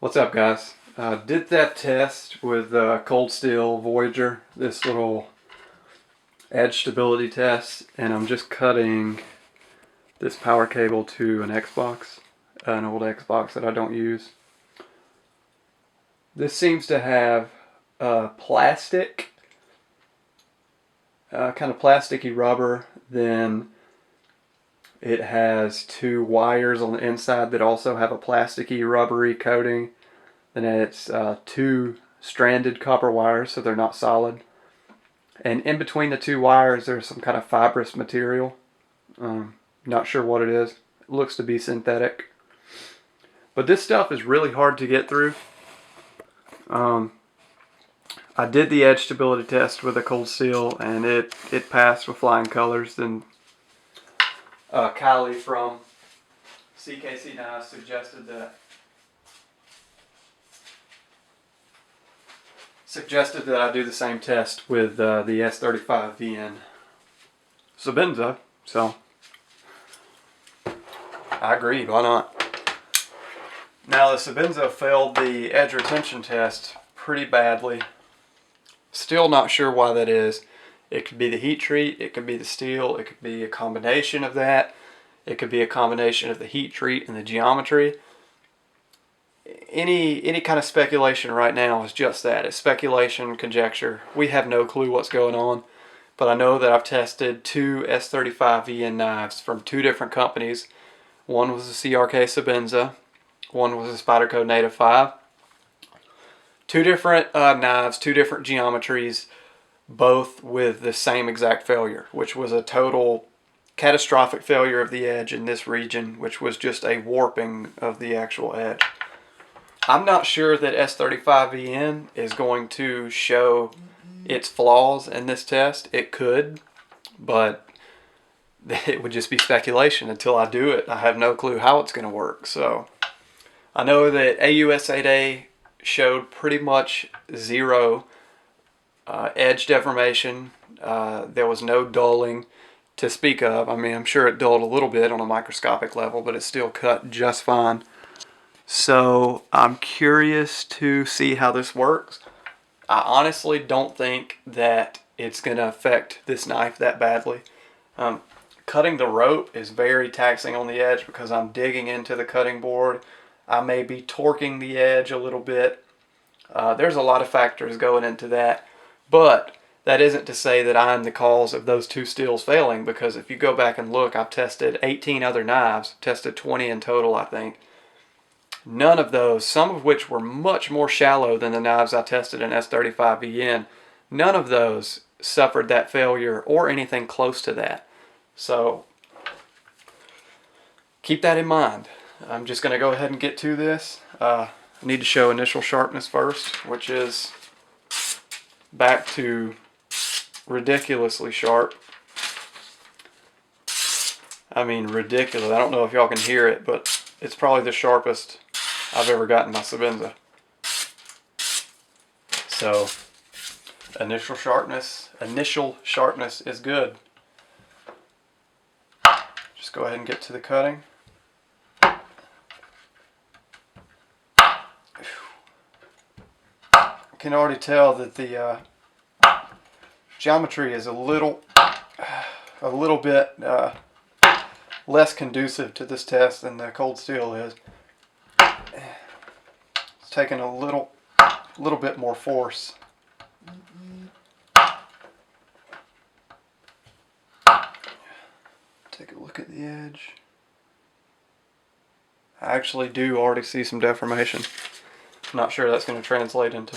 What's up, guys? Did that test with Cold Steel Voyager, this little edge stability test, and I'm just cutting this power cable to an Xbox, an old Xbox that I don't use. This seems to have plastic, kind of plasticky rubber. Then it has two wires on the inside that also have a plasticky rubbery coating. Then it's two stranded copper wires, so they're not solid. And in between the two wires, there's some kind of fibrous material. Not sure what it is. It looks to be synthetic. But this stuff is really hard to get through. I did the edge stability test with a Cold Steel, and it passed with flying colors. Then Kylie from CKC Knives suggested that I do the same test with the S35VN Sebenza, so I agreed, why not? Now the Sebenza failed the edge retention test pretty badly. Still not sure why that is. It could be the heat treat, it could be the steel, it could be a combination of that. It could be a combination of the heat treat and the geometry. Any kind of speculation right now is just that. It's speculation, conjecture. We have no clue what's going on. But I know that I've tested two S35VN knives from two different companies. One was a CRK Sebenza. One was a Spyderco Native 5. Two different knives, two different geometries, both with the same exact failure, which was a total catastrophic failure of the edge in this region, which was just a warping of the actual edge. I'm not sure that S35VN is going to show its flaws in this test. It could, but it would just be speculation until I do it. I have no clue how it's going to work. So I know that AUS8A showed pretty much zero edge deformation. There was no dulling to speak of. I mean, I'm sure it dulled a little bit on a microscopic level, but it still cut just fine. So I'm curious to see how this works. I honestly don't think that it's going to affect this knife that badly. Cutting the rope is very taxing on the edge because I'm digging into the cutting board. I may be torquing the edge a little bit. There's a lot of factors going into that, but that isn't to say that I'm the cause of those two steels failing, because if you go back and look, I've tested 18 other knives, tested 20 in total, I think. None of those, some of which were much more shallow than the knives I tested in S35VN, none of those suffered that failure or anything close to that. So keep that in mind. I'm just going to go ahead and get to this. I need to show initial sharpness first, which is back to ridiculously sharp. I mean, ridiculous. I don't know if y'all can hear it, but it's probably the sharpest I've ever gotten my Sebenza. So initial sharpness is good. Just go ahead and get to the cutting. I can already tell that the geometry is a little bit less conducive to this test than the Cold Steel is. It's taking a little bit more force. Take a look at the edge. I actually do already see some deformation. I'm not sure that's going to translate into.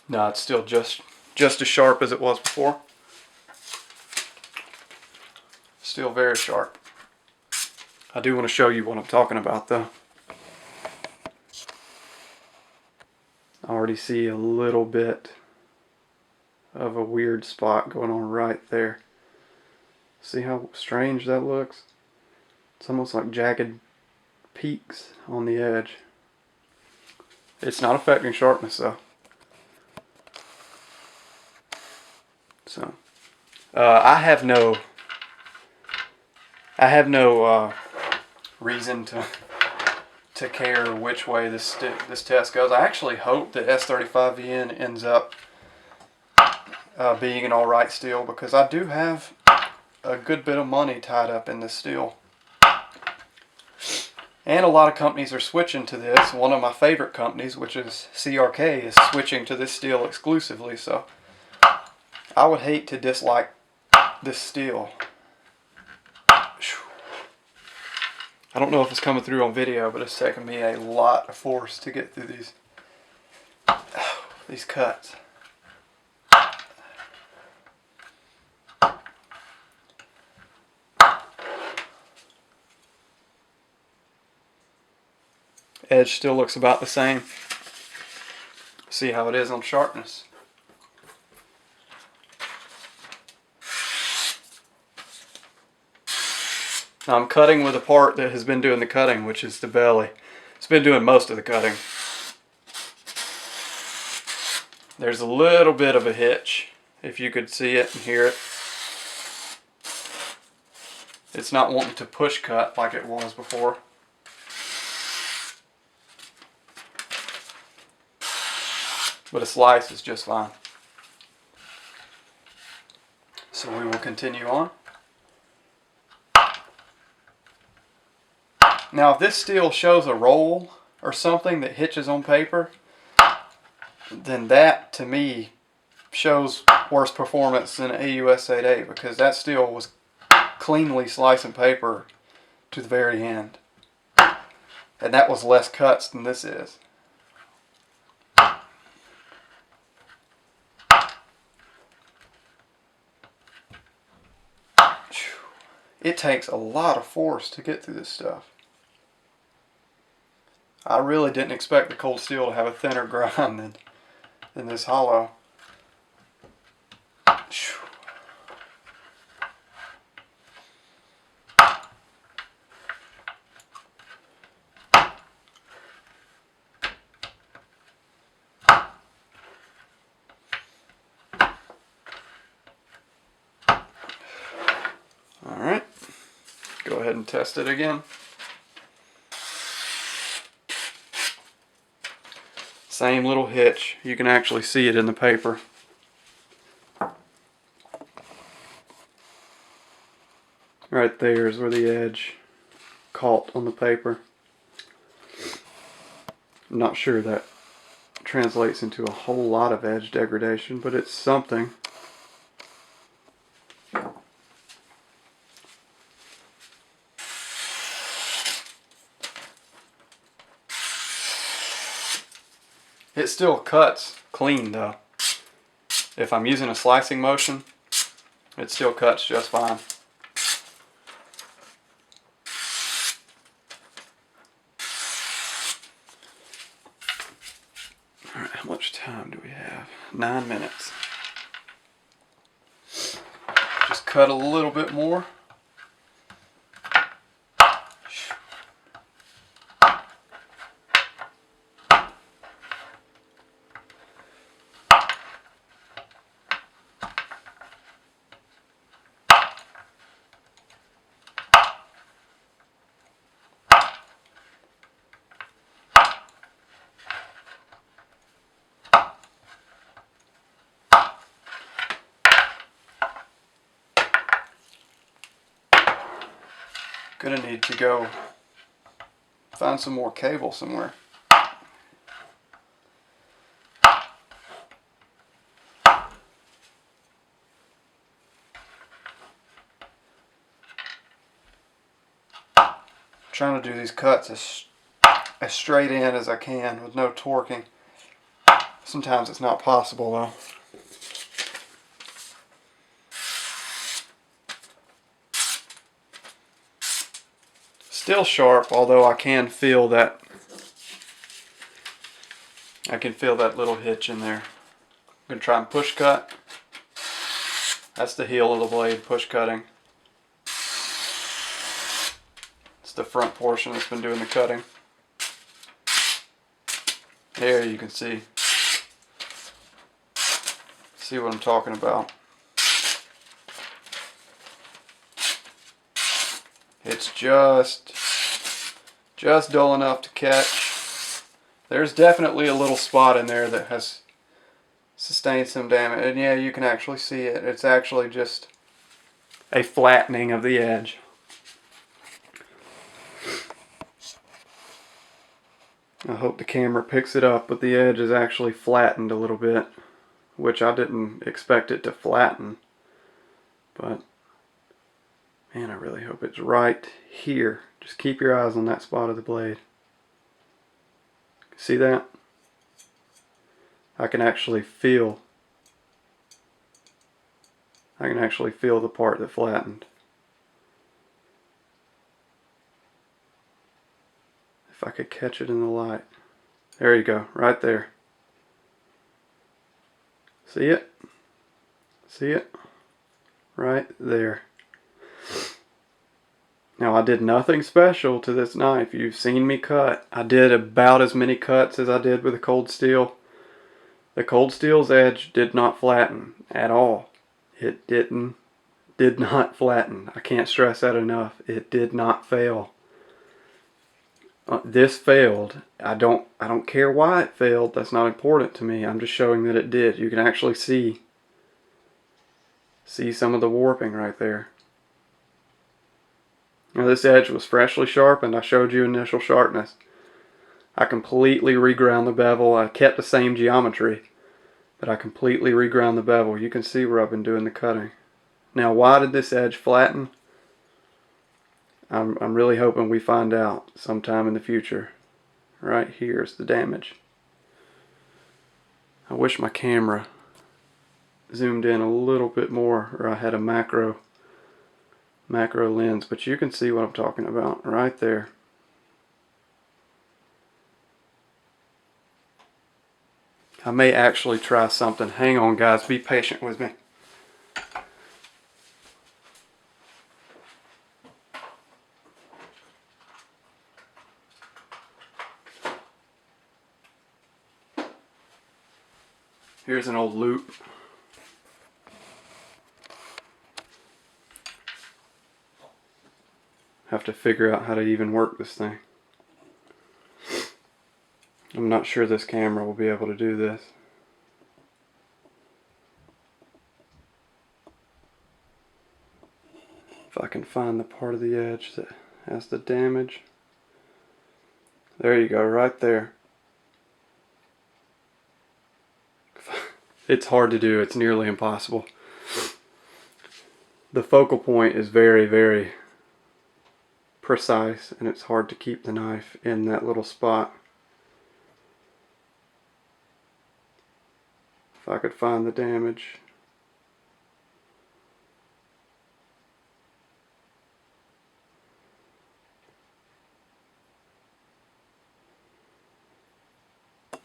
No, it's still just as sharp as it was before. Still very sharp. I do want to show you what I'm talking about, though. I already see a little bit of a weird spot going on right there. See how strange that looks? It's almost like jagged peaks on the edge. It's not affecting sharpness, though. So, I have no reason to care which way this test goes. I actually hope that S35VN ends up being an alright steel, because I do have a good bit of money tied up in this steel. And a lot of companies are switching to this. One of my favorite companies, which is CRK, is switching to this steel exclusively, so I would hate to dislike this steel. I don't know if it's coming through on video, but it's taken me a lot of force to get through these cuts. Edge still looks about the same. See how it is on sharpness. Now I'm cutting with a part that has been doing the cutting, which is the belly. It's been doing most of the cutting. There's a little bit of a hitch, if you could see it and hear it. It's not wanting to push cut like it was before. But a slice is just fine. So we will continue on. Now if this steel shows a roll or something that hitches on paper, then that to me shows worse performance than AUS 8A, because that steel was cleanly slicing paper to the very end. And that was less cuts than this is. It takes a lot of force to get through this stuff. I really didn't expect the cold steel to have a thinner grind than this hollow. Alright, go ahead and test it again. Same little hitch. You can actually see it in the paper. Right there is where the edge caught on the paper. I'm not sure that translates into a whole lot of edge degradation, but it's something. It still cuts clean though. If I'm using a slicing motion, it still cuts just fine. Alright, how much time do we have? 9 minutes. Just cut a little bit more. Gonna need to go find some more cable somewhere. Trying to do these cuts as straight in as I can with no torquing. Sometimes it's not possible though. Still sharp, although I can feel that. I can feel that little hitch in there. I'm going to try and push cut. That's the heel of the blade, push cutting. It's the front portion that's been doing the cutting. There you can see. See what I'm talking about. It's just just dull enough to catch. There's definitely a little spot in there that has sustained some damage. And yeah, you can actually see it. It's actually just a flattening of the edge. I hope the camera picks it up, but the edge is actually flattened a little bit, which I didn't expect it to flatten. But man, I really hope it's right here. Just keep your eyes on that spot of the blade. See that? I can actually feel the part that flattened. If I could catch it in the light. There you go, right there. See it? See it? Right there. Now I did nothing special to this knife. You've seen me cut. I did about as many cuts as I did with a cold steel. The cold steel's edge did not flatten at all. It did not flatten. I can't stress that enough. It did not fail. This failed. I don't care why it failed. That's not important to me. I'm just showing that it did. You can actually see some of the warping right there. Now this edge was freshly sharpened. I showed you initial sharpness. I completely reground the bevel. I kept the same geometry, but I completely reground the bevel. You can see where I've been doing the cutting. Now why did this edge flatten? I'm really hoping we find out sometime in the future. Right here's the damage. I wish my camera zoomed in a little bit more, or I had a macro lens, but you can see what I'm talking about right there. I may actually try something. Hang on guys, be patient with me. Here's an old loop. Have to figure out how to even work this thing. I'm not sure this camera will be able to do this. If I can find the part of the edge that has the damage. There you go, right there. It's hard to do, it's nearly impossible. The focal point is very, very precise, and it's hard to keep the knife in that little spot. If I could find the damage.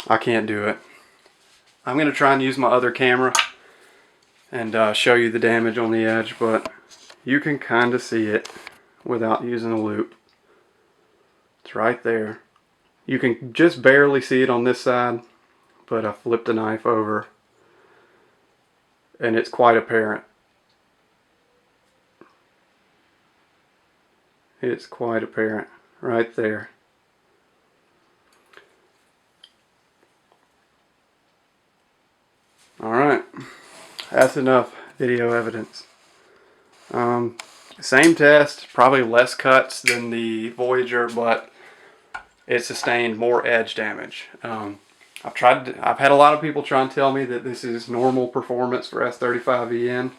I can't do it. I'm going to try and use my other camera and show you the damage on the edge, but you can kind of see it without using a loop. It's right there. You can just barely see it on this side, but I flipped the knife over and it's quite apparent. It's quite apparent right there. Alright, that's enough video evidence. Same test, probably less cuts than the Voyager, but it sustained more edge damage. I've had a lot of people try and tell me that this is normal performance for S35VN.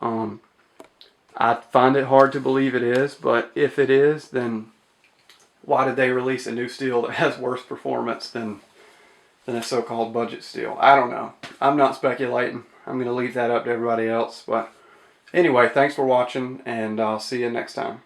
I find it hard to believe it is, but if it is, then why did they release a new steel that has worse performance than a so-called budget steel? I don't know. I'm not speculating. I'm going to leave that up to everybody else. But anyway, thanks for watching, and I'll see you next time.